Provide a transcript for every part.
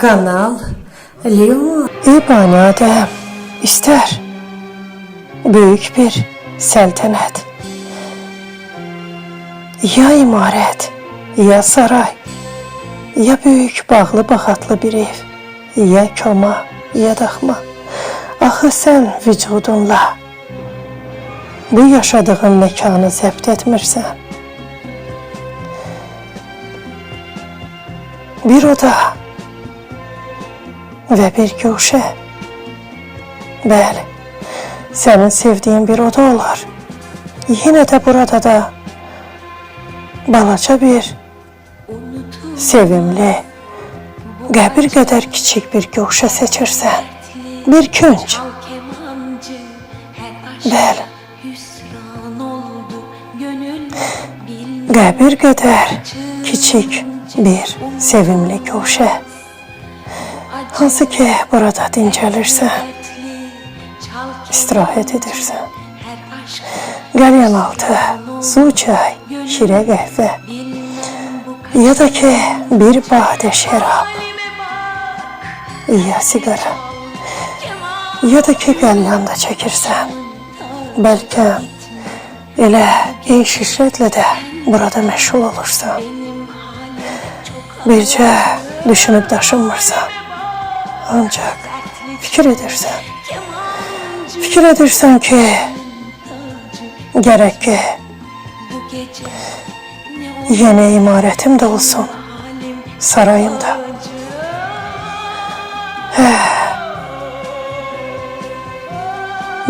Kanal Leon. İbani adam ister büyük bir səltənət, ya imarət, ya saray, ya büyük bağlı baxatlı bir ev, ya koma, ya daxma. Axı sən vücudunla bu yaşadığın məkanı zəbt etmirsən. Bir oda ve bir güşə. Bəli, sənin sevdiğin bir oda olar. Yine de burada da balaca bir, sevimli, qəbir qədər kiçik bir güşə seçirsən. Bir künc. Bəli, qəbir qədər kiçik bir sevimli güşə. Hansı ki burada dincəlirsən, istirahət edirsən. Qəlyan altı, su, çay, şirə qəhvə, ya da ki bir badə şərab, ya sigara, ya da ki qəlyan da çəkirsən. Bəlkə elə eyş işrətlə də burada məşğul olursan. Bircə düşünüb daşınmırsan. Ancak fikir edirsən ki, gerek ki yeni imarətim de olsun, sarayım da.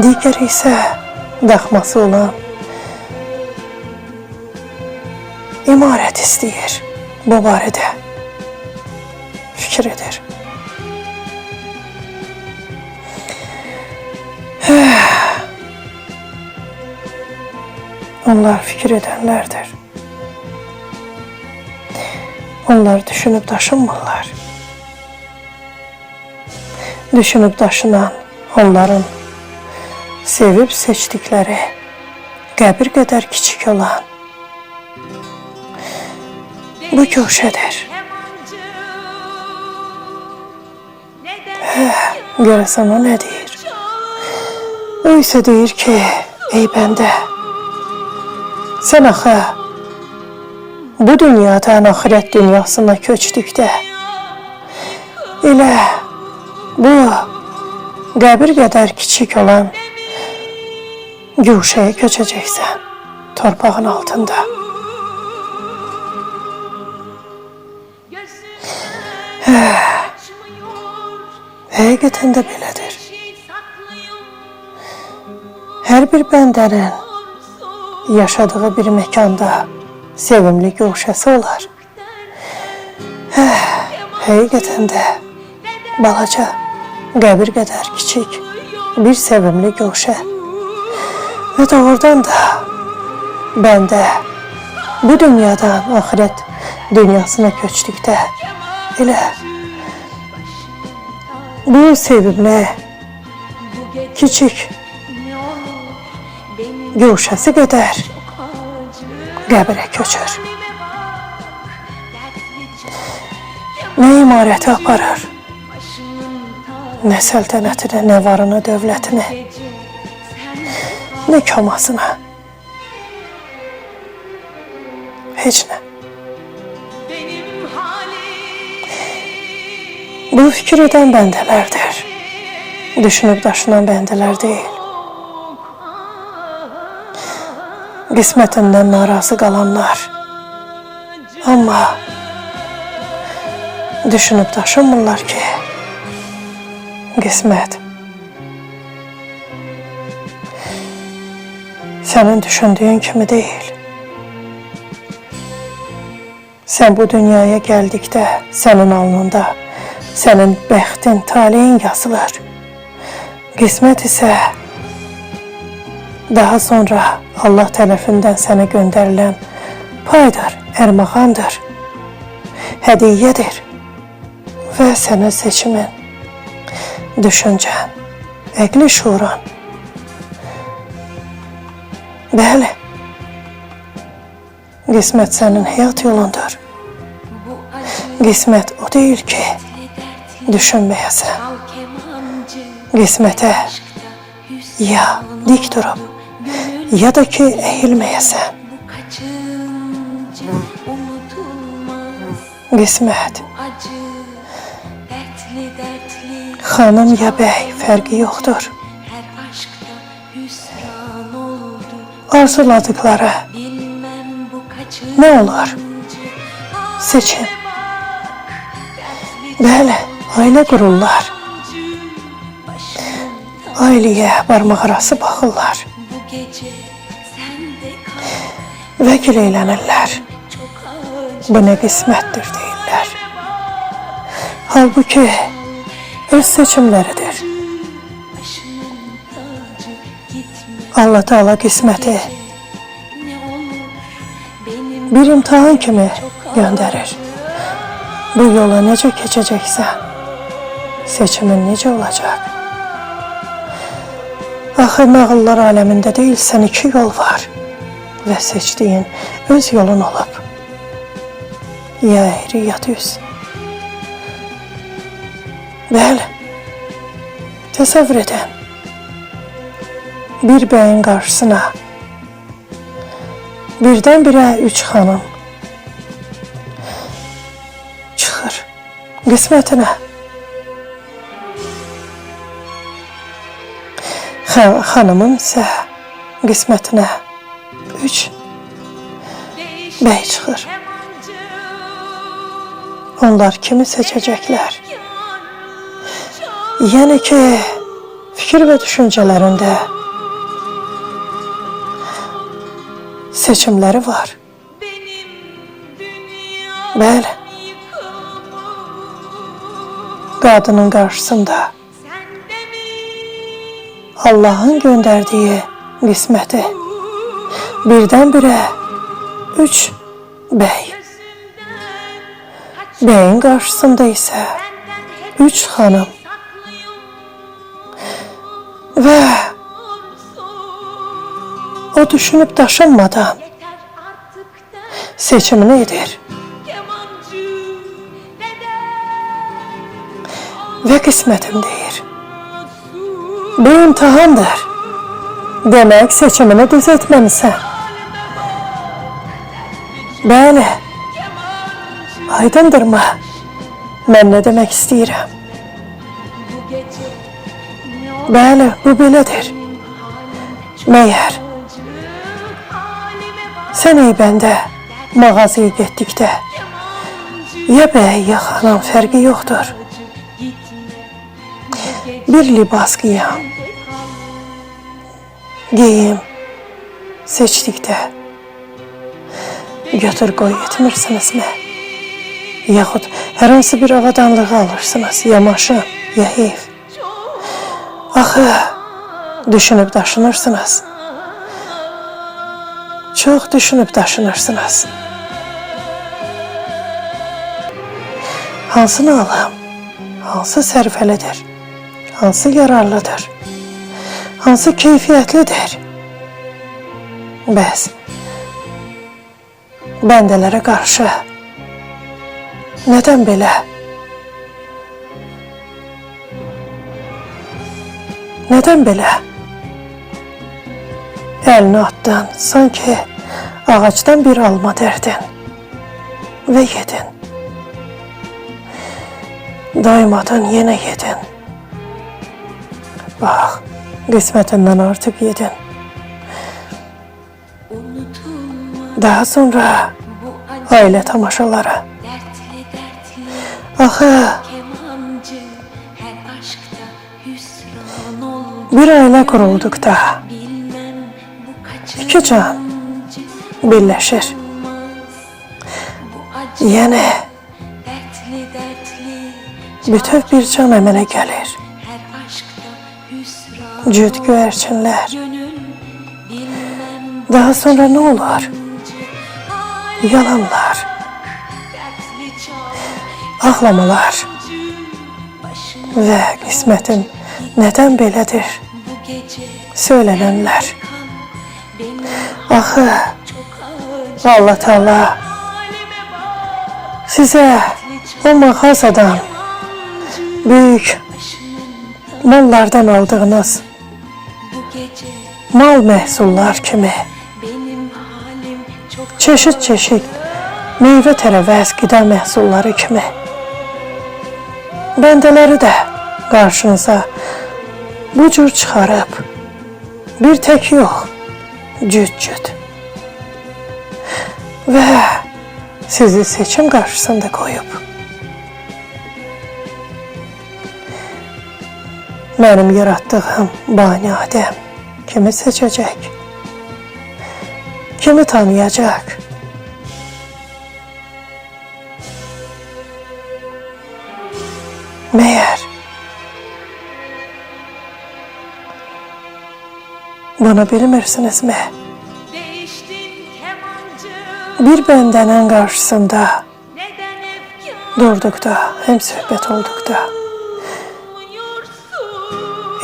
Digər isə daxması olan imarət istəyir, bu barədə fikir edir. Onlar fikir edenlerdir. Onlar düşünüp daşınmırlar. Düşünüp daşınan onların sevip seçtikleri qəbir qədər kiçik olan bu güşədir. Görəsən o ne deyir? O ise deyir ki, ey bəndə, sən axı bu dünyadan axirət dünyasına köçdükdə elə bu qəbir qədər kiçik olan güşəyə köçəcəksən, torpağın altında. Həqiqətən də belədir. Hər bir bəndənin yaşadığı bir mekanda sevimli güşəsi olar. Həqiqətən də balaca, qəbir qədər kiçik bir sevimli güşə. Və doğrudan da bəndə bu dünyadan axirət dünyasına köçdükdə elə bu sevimli kiçik güşəsi qədər qəbrə köçür. Nə imarəti aparır, nə səltənətini, nə varını, dövlətini, nə komasını, heç nə. Bu fikir edən bəndələrdir, düşünüb daşınan bəndələr deyil. Qismətindən narazı qalanlar, amma düşünüb daşınmırlar ki, qismət sənin düşündüyün kimi deyil. Sən bu dünyaya gəldikdə sənin alnında sənin bəxtin, taleyin yazılır. Qismət isə daha sonra Allah tərəfindən sənə göndərilən paydır, ərmağandır, hədiyyədir və sənin seçimin, düşüncən, əqli şuuran. Bəli, qismət sənin həyat yolundur. Qismət o deyil ki, düşünmeyesen. Qismete ya dik durup ya da ki eğilmeyesen. Qismət xanım ya bəy fərqi yoxdur. Arzuladıkları ne olur? Seçim. Bəli, ailə qururlar. Ailəyə barmaq arası baxırlar. Vəkil eylənirlər. Bu ne qismətdir deyirlər. Halbuki öz seçimləridir. Allah Teala qisməti bir imtihan kimi göndərir. Bu yola necə keçəcəksən, seçimin necə olacaq? Axı nağıllar aləmində deyilsən, iki yol var və seçdiyin öz yolun olub. Ya əyri ya düz. Bəli, təsəvvür edin. Bir bəyin qarşısına birdən-birə 3 xanım çıxır qismətinə. Xanımın isə qismətinə 3 bəy çıxır. Onlar kimi seçəcəklər? Yəni ki, fikir və düşüncələrində seçimləri var. Bəli, qadının qarşısında Allah'ın gönderdiği qisməti birdən-birə 3 bəy. Bəyin qarşısında isə 3 xanım. Və o düşünüb daşınmadan seçimini edir. Ve qismətim deyir. Bu imtihandır. Demək seçimini düz etməmisən. Bəli. Aydındırmı? Mən nə demək istəyirəm? Bəli, bu belədir. Məyər sən eybəndə mağazaya getdikdə ya bəy ya xanım fərqi yoxdur. Bir libas giyəm, geyim seçdikdə götür qoy etmirsinizmi? Yaxud hər hansı bir avadanlığı alırsınız, ya maşın, ya ev. Axı, düşünüb daşınırsınız. Çox düşünüb daşınırsınız. Hansını alım? Hansı sərfəlidir? Hansı yararlıdır? Hansı keyfiyyətlidir? Bəs, bəndələrə qarşı nədən belə? Nədən belə? Əlini atdın, sanki ağacdan bir alma dərdin və yedin. Doymadın, yenə yedin. Bax, qismətindən artıq yedin. Daha sonra ailə tamaşaları. Axı, bir ailə qurulduqda iki can birləşir. Yəni, bütöv bir can əmələ gəlir. Cüt göyərçinlər. Daha sonra nə olur? Yalanlar. Ağlamalar. Və qismətin nədən belədir? Söylənənlər. Axı, Allah Teala sizə o mağazadan büyük mallardan aldığınız mal məhsullar kimi, çeşit meyvə tərəvəz qida məhsulları kimi bəndələri də qarşınıza bu cür çıxarıb, bir tək yox, cüt və sizi seçim qarşısında qoyub. Mənim yaratdığım Bani Adəm kimi seçəcək, kimi tanıyacaq. Məyər bunu bilmirsinizmi? Bir bəndənin qarşısında durduqda, hem söhbət olduqda,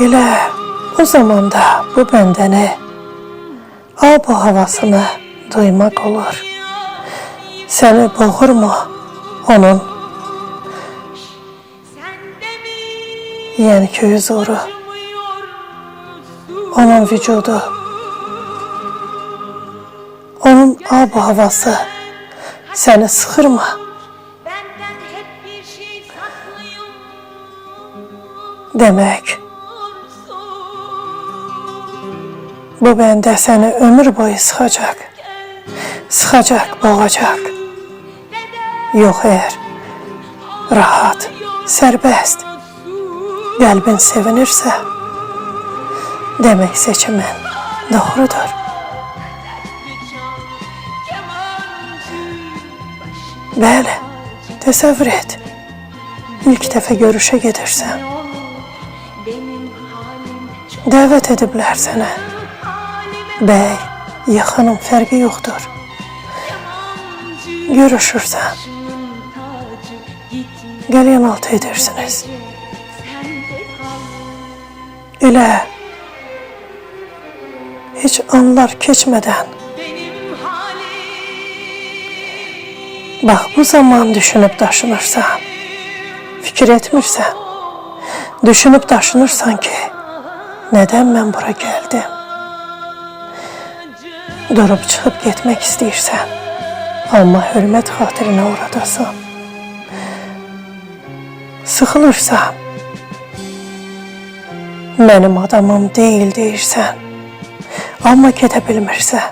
elə o zamanda bu bəndəni, bu havasını duymaq olur. Səni boğurmu onun? Yəni ki, huzuru, onun vücudu, onun bu havası səni sıxırmı? Demək, bu bəndə səni ömür boyu sıxacaq, boğacaq. Yox, əgər rahat, sərbəst, qəlbin sevinirsə, demək seçimin doğrudur. Bəli, təsəvvür et, ilk dəfə görüşə gedirsən, dəvət ediblər sənə, bəy, yaxanın fərqi yoxdur, görüşürsən, qəlyan altı edirsiniz, elə heç anlar keçmədən, bax bu zaman düşünüb daşınırsan, fikir etmirsən, düşünüb daşınırsan ki, nədən mən bura gəldim? Durub çıxıb getmək istəyirsən, amma hörmət xatirinə oradasan. Sıxılırsan, mənim adamım deyil deyirsən, amma gedə bilmirsən.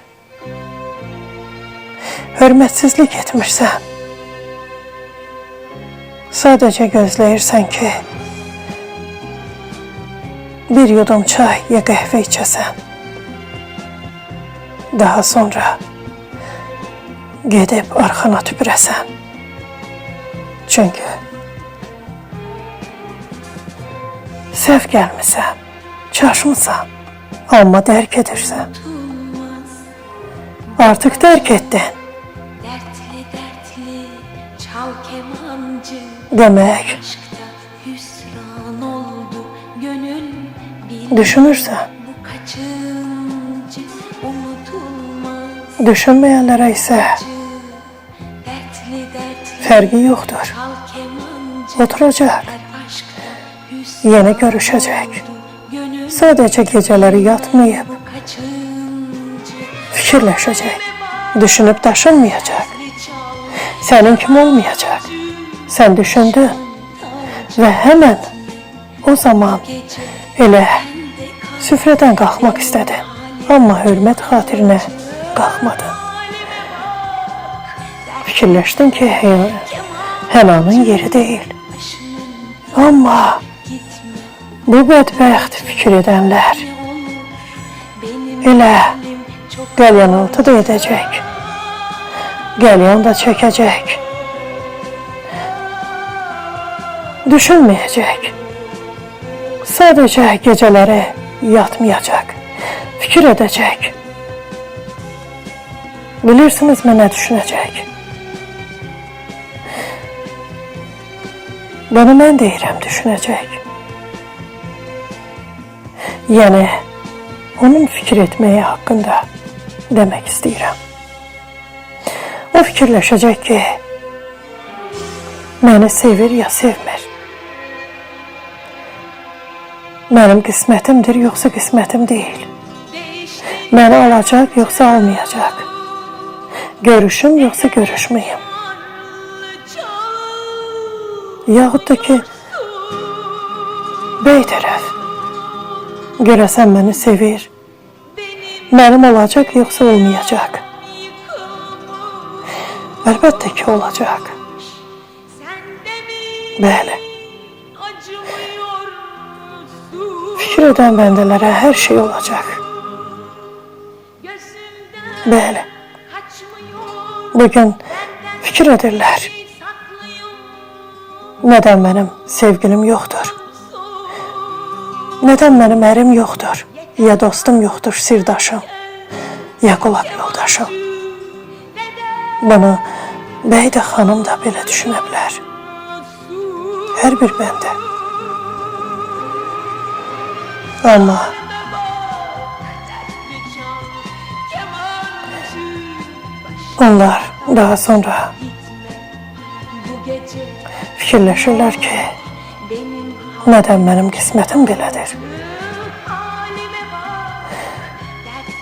Hörmətsizlik etmirsən. Sadəcə gözləyirsən ki, bir yudum çay ya qəhvə içəsən. Daha sonra gedib arxana tüpürəsən. Çünki səhv gəlmisən, çaşmısan, amma dərk edirsən. Artıq dərk etdin. Demək, düşünürsən. Düşünməyənlərə isə fərqi yoxdur. Oturacaq, yeni görüşəcək. Sadəcə gecələri yatmayıb, fikirləşəcək, düşünüb daşınmayacaq. Sənin kim olmayacaq. Sən düşündün və həmən o zaman elə süfrədən qalxmaq istədin, amma hörmət xatirinə qalxmadın. Fikirləşdin ki, Hənanın yeri deyil. Amma bu bədbəxt fikir edənlər elə qəlyanaltı da edəcək, qəlyan da çəkəcək. Düşünməyəcək. Sadəcə gecələri yatmayacaq, fikir edəcək. Bilirsiniz mi nə düşünəcək? Bunu mən deyirəm, düşünəcək. Yəni, onun fikir etməyi haqqında demək istəyirəm. O fikirləşəcək ki, məni sevir ya sevmir. Benim qismətimdir, yoxsa qismətim deyil. Məni alacaq, yoxsa almayacaq. Görüşüm, yoxsa görüşməyim. Yaxud da ki, bəy tərəf. Görəsən məni sevir. Mənim olacaq, yoxsa olmayacaq. Əlbəttə ki, olacaq. Bəli. Fikir edən bəndələrə hər şey olacaq. Bəli. Bugün fikir edirlər. Nədən mənim sevgilim yoxdur? Nədən mənim ərim yoxdur? Ya dostum yoxdur, sirdaşım? Ya qulaq yoldaşım? Bunu bəy də xanım da belə düşünə bilər. Hər bir bəndə. Amma onlar daha sonra fikirləşirlər ki, nədən mənim qismətim belədir?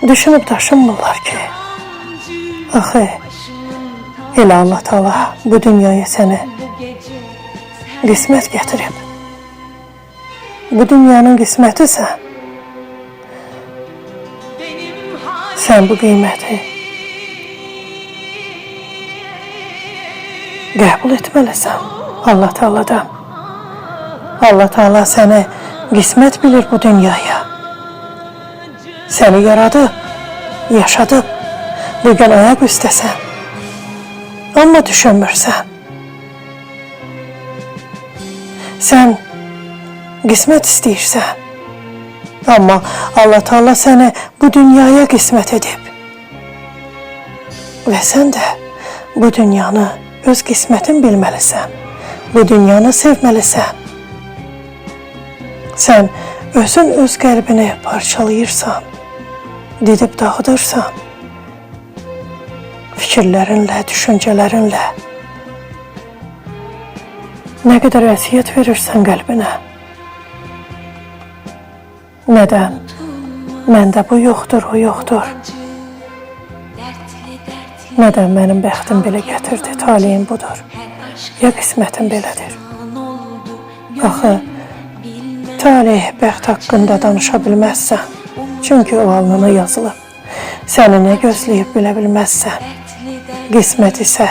Düşünüb daşınmırlar ki, axı, elə Allah Taala bu dünyaya səni qismət gətirib. Bu dünyanın qismətisən. Sən bu qiyməti qəbul etməlisən Allah Taala'dan. Allah Taala səni qismət bilir bu dünyaya. Səni yaradıb, yaşadıb, bugün ayaq üstəsən. Amma düşünmürsən. Sən qismət istəyirsən. Amma Allah Taala səni bu dünyaya qismət edib. Və sən də bu dünyanı öz qismətin bilməlisən. Bu dünyanı sevməlisən. Sən özün öz qəlbini parçalayırsan, didib dağıdırsan, fikirlərinlə, düşüncələrinlə nə qədər əziyyət verirsən qəlbinə. Nədən? Məndə bu yoxdur, o yoxdur. Nədən mənim bəxtim belə gətirdi, talihim budur. Ya qismətim belədir. Axı, talih, bəxt haqqında danışa bilməzsən. Çünki o alnına yazılıb. Səni nə gözləyib bilə bilməzsən. Qismət isə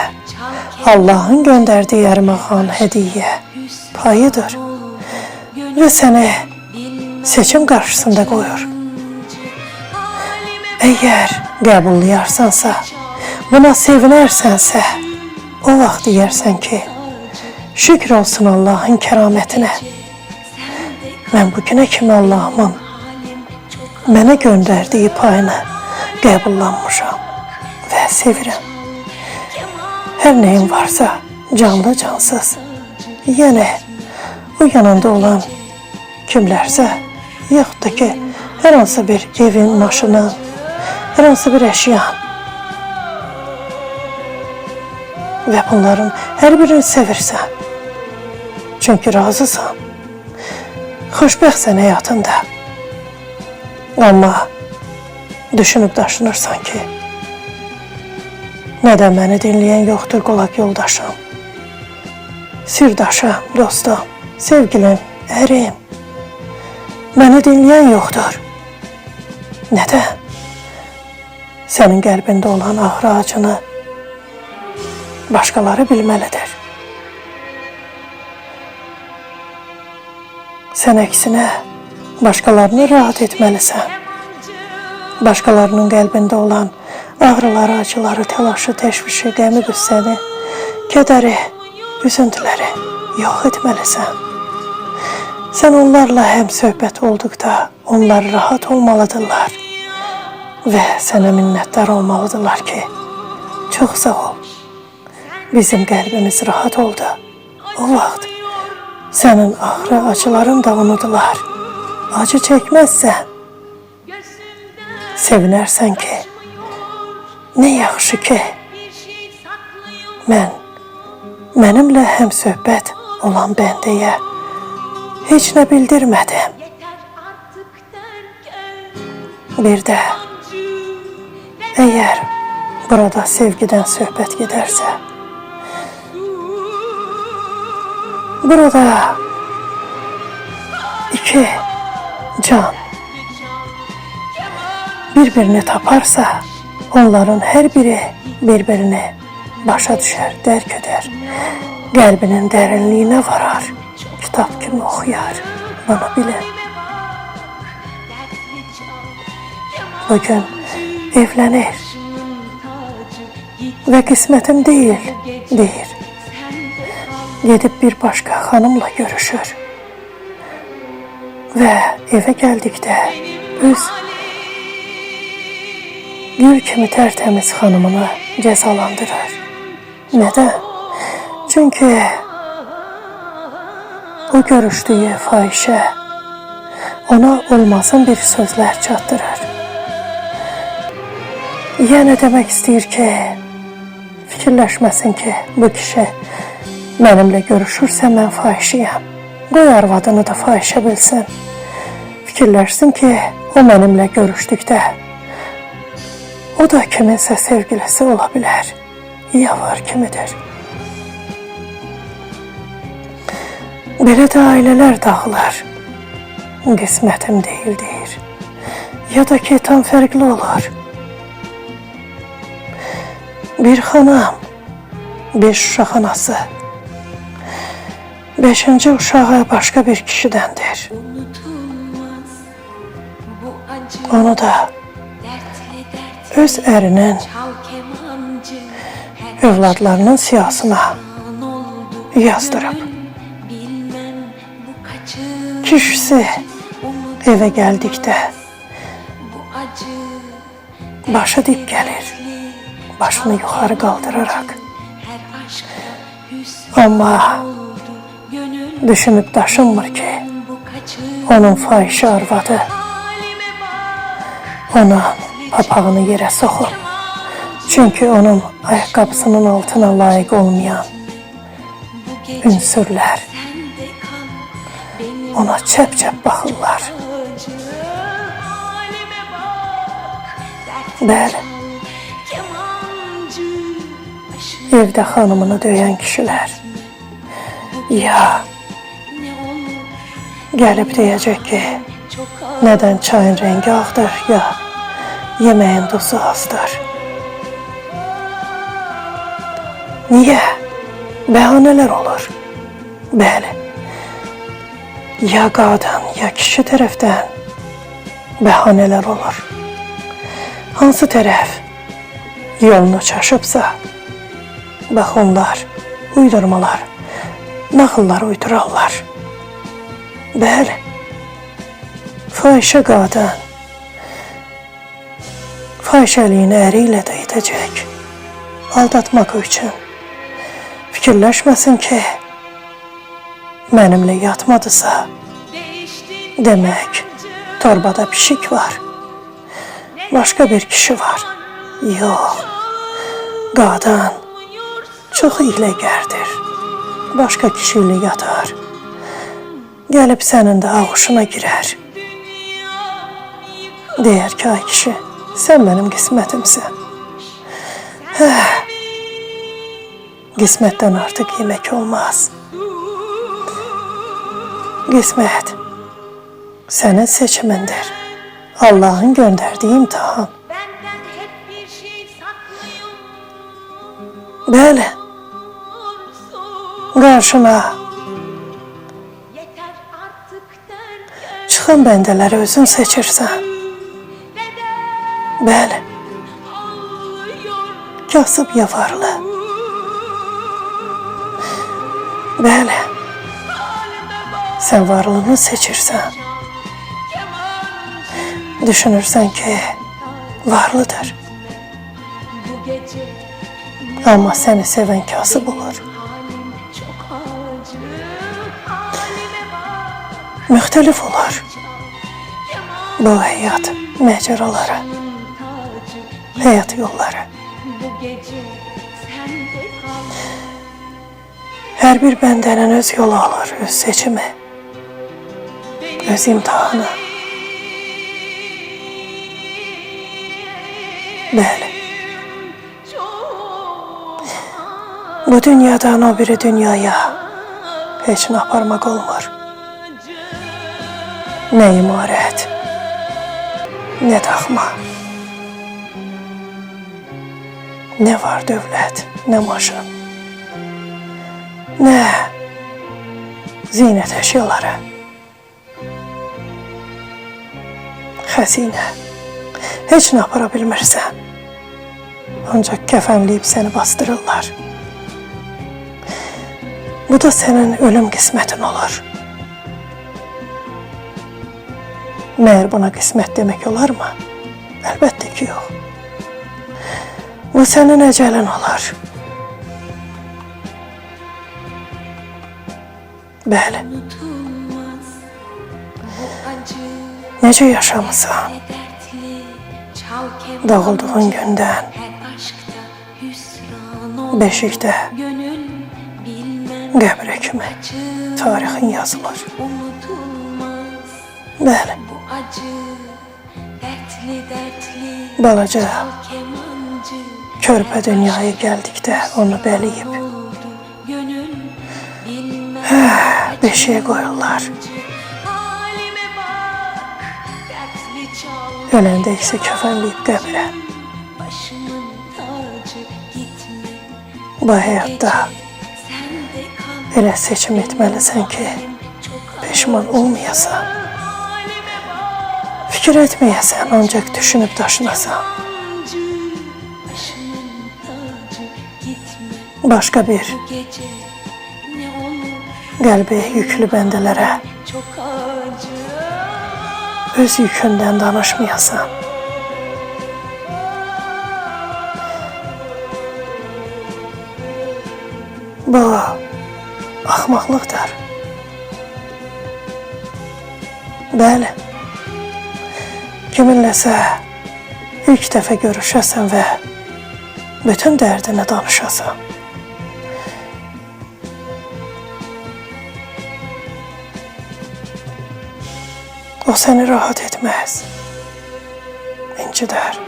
Allahın göndərdiyi ərmağan, hədiyyə, payıdır. Və səni seçim qarşısında qoyur. Əgər qəbullayarsansa, buna sevinərsənsə, o vaxt deyərsən ki, şükür olsun Allahın kəramətinə. Mən bugünə kimi Allahımın mənə göndərdiyi payını qəbullanmışam və sevirəm. Hər nəyim varsa, canlı cansız, yəni o yanında olan kimlərsə, yaxud da ki, hər hansı bir evin, maşının, hər hansı bir əşyan və bunların hər birini sevirsən. Çünki razısan, xoşbəxtsən həyatında. Amma düşünüb daşınırsan ki, nədən məni dinləyən yoxdur qulaq yoldaşım, sirdaşım, dostum, sevgilim, ərim. Məni dinləyən yoxdur. Nədən? Sənin qəlbində olan ağrı acını başqaları bilməlidir. Sən əksinə başqalarını rahat etməlisən. Başqalarının qəlbində olan ağrıları, acıları, təlaşı, təşvişi, qəmi, qüssəni, kədəri, üzüntüləri yox etməlisən. Sən onlarla həm söhbət olduqda onlar rahat olmalıdırlar və sənə minnətdar olmalıdırlar ki, çox sağ ol, bizim qəlbimiz rahat oldu. O vaxt sənin ağrı, acıların da unudular. Acı çəkməzsən, sevinərsən ki, nə yaxşı ki, mənimlə həm söhbət olan bəndəyə heç nə bildirmədim. Bir de eğer burada sevgiden söhbət giderse, burada iki can birbirini taparsa, onların her biri birbirini başa düşer, dərk eder, qəlbinin dərinliyine varar, kitap kimi oxuyar, bana bilen. Bugün evlenir ve kısmetim değil, deyir. Gidip bir başka hanımla görüşür ve eve geldikdə öz gül kimi tertemiz hanımını cezalandırır. Neden? Çünkü o görüştüğü fahişe ona olmasın bir sözler çatdırır. Yəni demek istəyir ki, fikirləşməsin ki, bu kişi mənimlə görüşürsə mən fahişiyəm. Qoy arvadını da fahişə bilsin. Fikirləşsin ki, o mənimlə görüşdükdə o da kiminsə sevgilisi ola bilər. Yavar kimidir. Belə də ailələr dağılır. Qismətim deyil deyir. Ya da ki tam fərqli olur. Bir hanım, 5 uşaq anası, 5-ci uşağı başka bir kişidendir. Onu da öz ərinin övladlarının siyasına yazdırıb. Kişisi eve geldikdə başı dik gelir, başını yukarı kaldırarak. Ama düşünüp daşınmır ki onun fahişe arvadı onun papağını yere sokup, çünkü onun ayakkabısının altına layık olmayan ünsürler ona çəp-çəp baxırlar. Bəli, evde hanımını döyen kişiler ya gelip diyecek ki neden çayın rengi ağdır ya yemeğin tuzu azdır. Niye? Bəhanələr olur. Bəli. Ya qadın ya kişi tərəfdən bəhanələr olur. Hansı tərəf yolunu çaşıbsa, bax onlar uydurmalar, nağıllar uydurarlar. Bəli, fahişə qadın fahişəliyini əri ilə də edəcək, aldatmaq üçün. Fikirləşməsin ki, mənimlə yatmadısa, demək torbada pişik var, başka bir kişi var. Yox, qadın çox hiyləgərdir, başka kişiyle yatar, gəlib sənin də ağuşuna girər. Deyər ki, ay kişi, sən mənim qismətimsən. Qismətdən artıq yemək olmaz. Qismət sənin seçimindir. Allah'ın gönderdiği imtihan. Bəli, qarşına çıxan bəndələri özün seçirsən. Bəli, kasıb ya varlı. Bəli, sen varlığını seçirsən. Düşünürsən ki, varlıdır. Ama seni seven kasıb olur. Müxtəlif olur bu həyat məcraları, həyat yolları. Hər bir bəndənin öz yolu alır, öz seçimi, öz imtihanı. Bəli. Bu dünyadan o biri dünyaya heç nə aparmaq olmur. Nə imarət, nə daxma, nə var dövlət, nə maşın, nə zinət əşyaları, xəzinə. Heç nə apara bilmirsən. Ancaq kəfənləyib səni bastırırlar. Bu da sənin ölüm qismətin olur. Məyər buna qismət demək olarmı? Əlbəttə ki, yox. Bu sənin əcəlin olar. Bəli. Necə yaşamısan? Doğulduğun gündən beşikdə qəbrə kimi tarixin yazılır. Bəli. Balaca körpə dünyaya gəldikdə onu bəliyib beşiyə qoyurlar. Öləndə isə kəfənləyib qəbrə. Bu həyatda elə seçim etməlisən ki, peşman olmayasan. Fikir etməyəsən, ancaq düşünüb daşınasan. Başqa bir qəlbi yüklü bəndələrə öz yükündən danışmayasan. Bu axmaqlıqdır. Bəli. Kiminləsə ilk dəfə görüşəsən və bütün dərdini danışasan. O səni rahat etməz, incidər.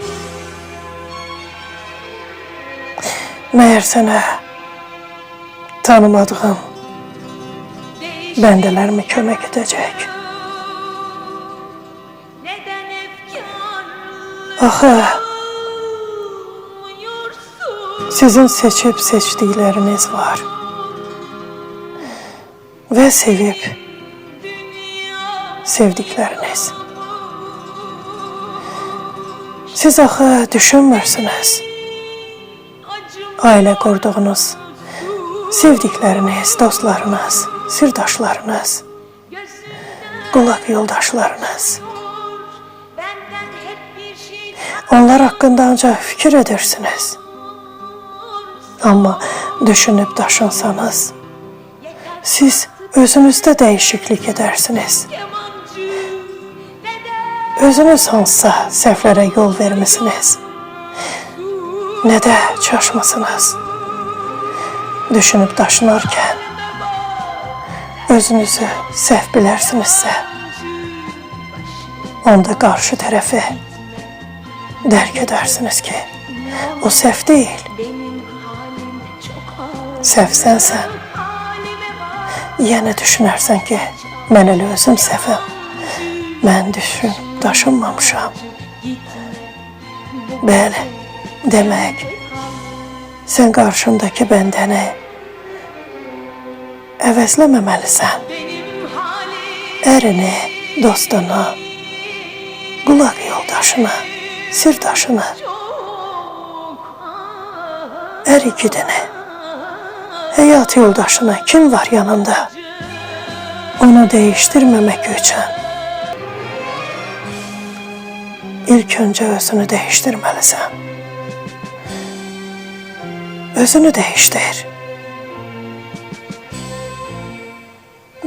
Məyər sənə tanımadığın bəndələr mi kömək edəcək? Axı, sizin seçib seçdikləriniz var və sevib sevdikləriniz. Siz axı düşünmürsünüz. Ailə qurduğunuz sevdikləriniz, dostlarınız, sirdaşlarınız, qulaq yoldaşlarınız. Onlar haqqında ancaq fikir edirsiniz. Amma düşünüb daşınsanız, siz özünüzdə dəyişiklik edərsiniz. Özünüz hansısa səhvlərə yol vermisiniz. Nə də çaşmısınız. Düşünüb daşınarkən özünüzü səhv bilərsinizsə, onda qarşı tərəfi dərk edərsiniz ki, o səhv deyil. Səhv sənsən. Yəni düşünərsən ki, mən elə özüm səhvəm. Mən düşün, daşınmamışam. Bəli, demək, sən qarşındakı bəndəni əvəzləməməlisən. Ərini, dostunu, qulaq yoldaşını, sirdaşını, ər igidini, həyat yoldaşını, kim var yanında? Onu dəyişdirməmək üçün ilk öncə özünü dəyişdirməlisən. Özünü dəyişdir.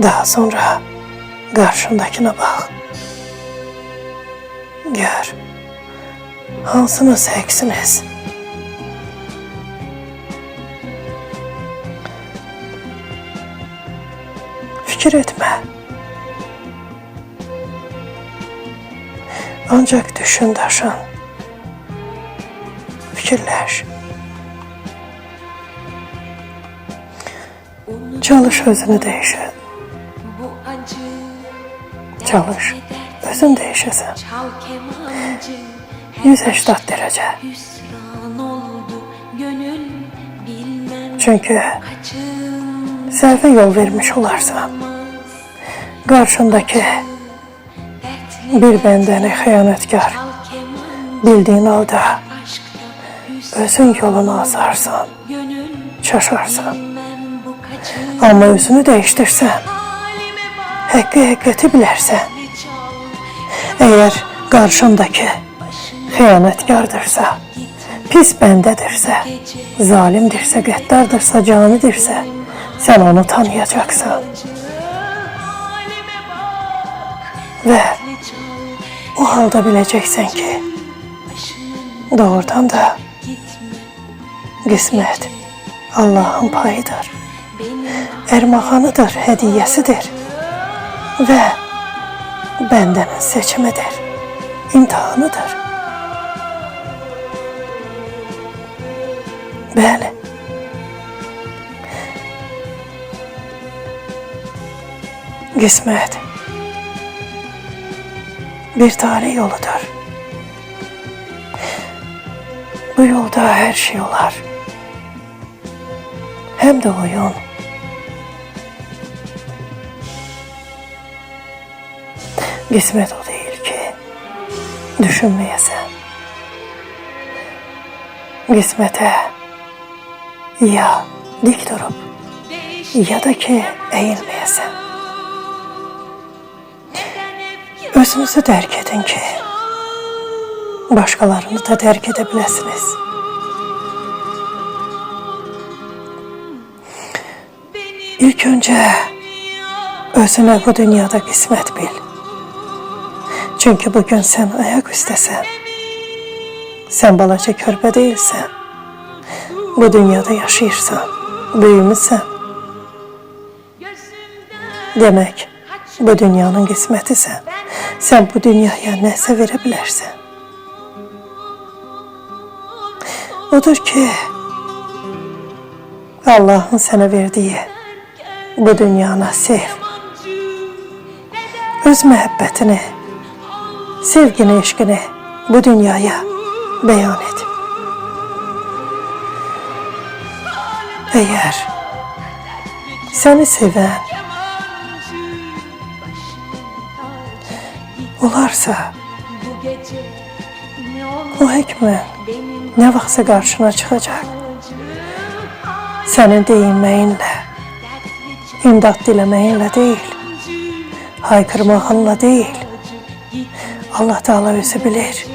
Daha sonra qarşındakına bax. Gör, hansınız həqsiniz? Fikir etmə. Ancaq düşün daşın. fikirləş. Çalış özünü değişə. Çalış, özün değişəsən. 180 derece. Çünkü səhvə yol vermiş olarsan, qarşındakı bir bəndəni xəyanətkar bildiğin halda özün yolunu azarsan, çaşarsan. Ama özünü değiştirsən, həqiqəti bilərsən. Eğer karşındaki xəyanətkardırsa, pis bəndədirsə, zalimdirsə, qəddardırsa, canidirsə, sen onu tanıyacaksan. Ve o halda bileceksin ki, doğrudan da qismət Allah'ın payıdır, ermağanıdır, hediyesidir ve bəndənin seçimidir, imtihanıdır. Bəli, qismət bir talih yoludur. Bu yolda her şey olar. Hem de oyun. Qismət o değil ki, düşünmeyesen. Qismətə ya dik durup ya da ki eğilmeyesen. Özünüzü dərk edin ki, başkalarını da dərk edə biləsiniz. İlk önce özüne bu dünyada qismət bil. Çünkü bugün sen ayak üstəsən. Sen balaca körpə değilsən. Bu dünyada yaşayırsan, büyümüsən. Demek bu dünyanın qismətisən. Sen bu dünyaya nəsə verə bilərsən. Odur ki, Allah'ın sana verdiği bu dünyana sev. Öz məhəbbətini, sevgini, eşqini bu dünyaya beyan et. Eğer seni seven olarsa, o həkmən ne vaxtsa karşına çıkacak. Senin deyinməyinlə, imdad diləməyinlə değil, haykırmağınla değil, Allah Teala özü bilir.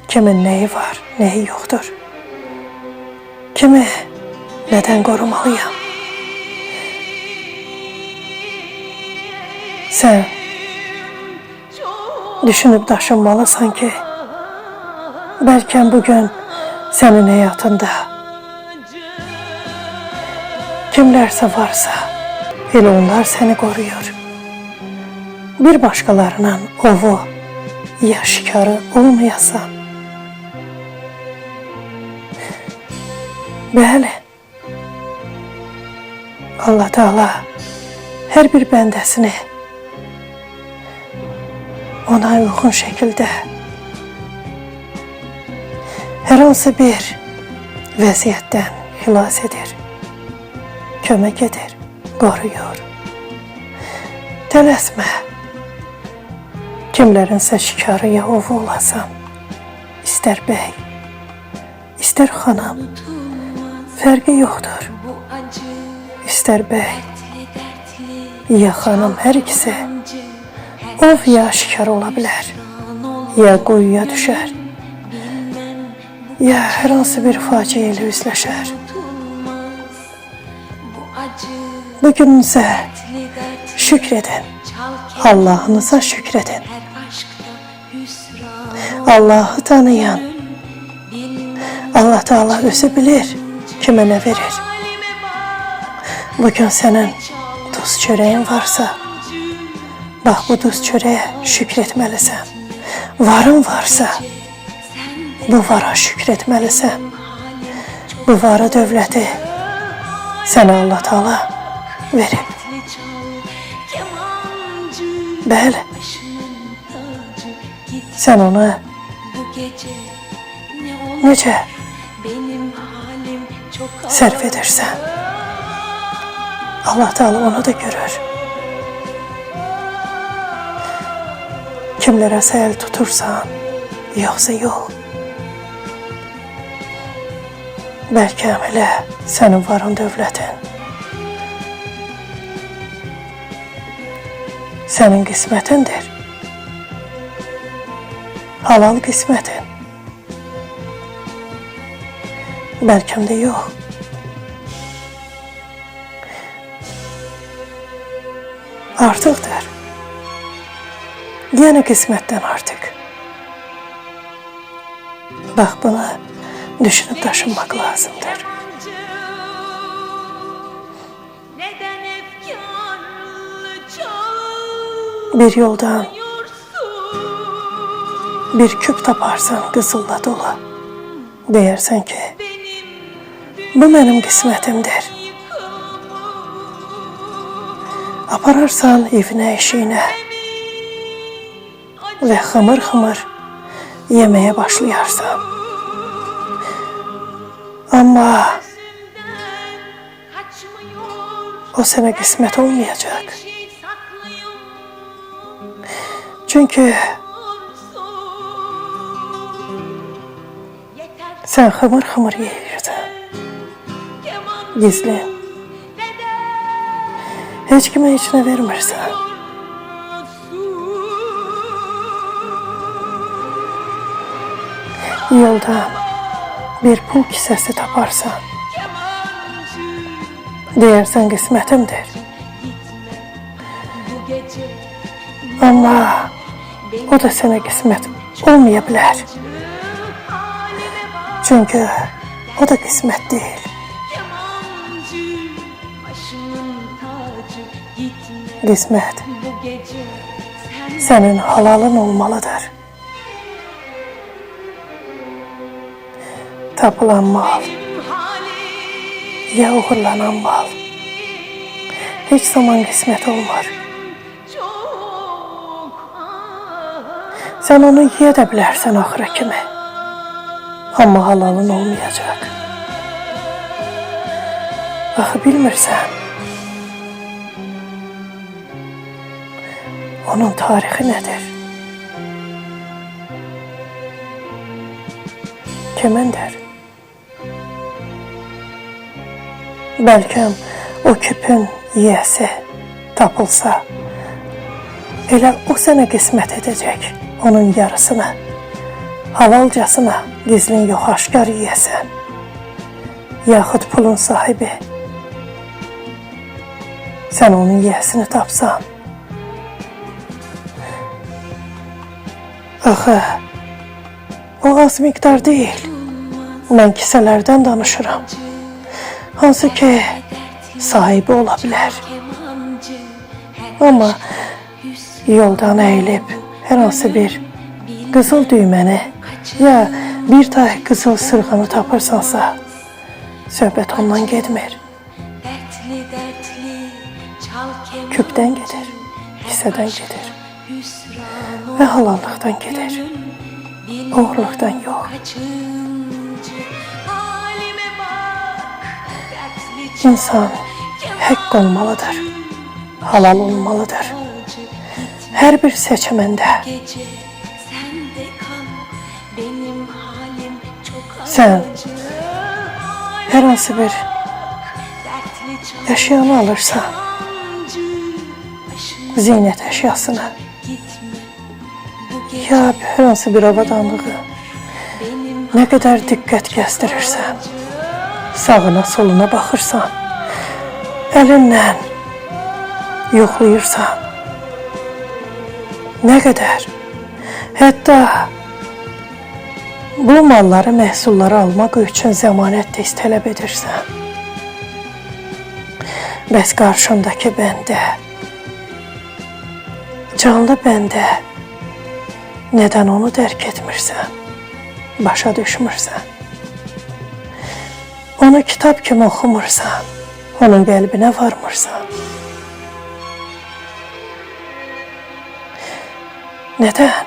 Kimin neyi var, neyi yoktur. Kimi neden korumalıyam. Sen düşünüp daşınmalısan ki, belki bugün senin hayatında kimlerse varsa, elə onlar seni koruyor. Bir başkalarının ovu ya şikarı olmayasan. Bəli, Allah Teala her bir bəndəsini ona uygun şekilde her hansı bir vəziyyətdən xilas edir, kömək edir, qoruyur. Tələsmə, kimlərinsə şikarı ya ovu olasan, istər bəy, istər xanım, fərqi yoxdur. İstər bəy ya xanım, hər ikisi ov ya şikar ola bilər, ya quyuya düşər, ya hər hansı bir faciə ilə üzləşər. Bugününüzə şükredin, Allah'ınıza şükredin. Allah'ı tanıyan Allah Teala özü bilir kime ne verir. Bugün senin duz çöreğin varsa, bak bu duz çöreğe şükretmelisin. Varın varsa, Bu vara şükretməlisən. Bu vara dövləti sənə Allah Taala verib. Bəli, sən ona necə sərf edirsən, Allah Taala onu da görür. Kimlərə səl tutursan, yoxsa yox. Bəlkə elə sənin varın dövlətin, sənin qismətindir, halal qismətin. Bəlkəm də yox. Artıqdır. Yəni qismətdən artıq. Bax, buna düşünüb daşınmaq lazımdır. Bir yoldan bir küp taparsan qızılla dolu. Deyərsən ki, bu mənim qismətimdir. Apararsan evinə, eşiyinə və xımır-xımır yeməyə başlayarsan. Amma o sənə qismət olmayacaq. Çünki sən xımır-xımır yeyirsən. Gizli. Heç kimə heç nə vermirsən. Yoldan bir pul kisəsi taparsan, deyərsən qismətimdir. Amma o da sənə qismət olmaya bilər. Çünki o da qismət deyil. Qismət sənin halalın olmalıdır. Tapılan mal ya uğurlanan mal heç zaman qismət olmur. Sən onu yeyə də bilərsən axıra kimi, amma halalın olmayacaq. Axı bilmirsən, onun tarixi nədir? Kimindir? Bəlkəm o küpün yiyəsi tapılsa, elə o sənə qismət edəcək onun yarısını. Halalcasına gizlin yox aşkar yiyəsən. Yaxud pulun sahibi. Sən onun yiyəsini tapsan. Axı, o az miqdar deyil. Mən kisələrdən danışıram. Hansı ki, sahibi ola bilər. Amma yoldan əyilib hər hansı bir qızıl düyməni ya bir tay qızıl sırğanı tapırsansa, söhbət ondan getmir. Küpdən gedir, kisədən gedir və halallıqdan gedir, uğurluqdan yox. İnsan haqq olmalıdır, halal olmalıdır. Hər bir seçimində sən hər hansı bir əşyanı alırsan, zinət əşyasını ya hər hansı bir avadanlığı nə qədər diqqət kəstirirsən, sağına soluna baxırsan, əlinlə yoxlayırsan, nə qədər, hətta bu malları, məhsulları almaq üçün zəmanət tez tələb edirsən. Bəs qarşındakı bəndə, canlı bəndə nədən onu dərk etmirsən? başa düşmürsən. Onu kitap kimi oxumursan, onun qəlbinə varmırsan. Neden?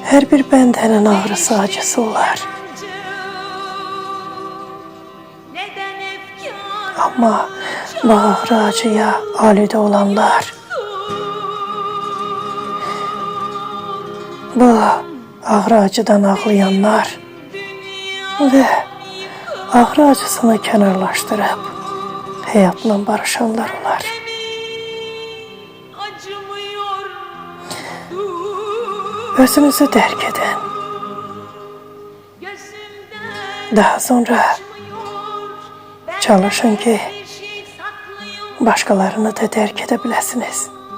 Her bir bəndənin ağrısı, acısı olar. Ama bu ağrı acıya alüde olanlar, bu ağrı acıdan ağlayanlar ve ağrı acısını kənarlaşdırıb həyatla barışanlar olar. Özünüzü dərk edin. Daha sonra çalışın ki başkalarını da dərk edə biləsiniz.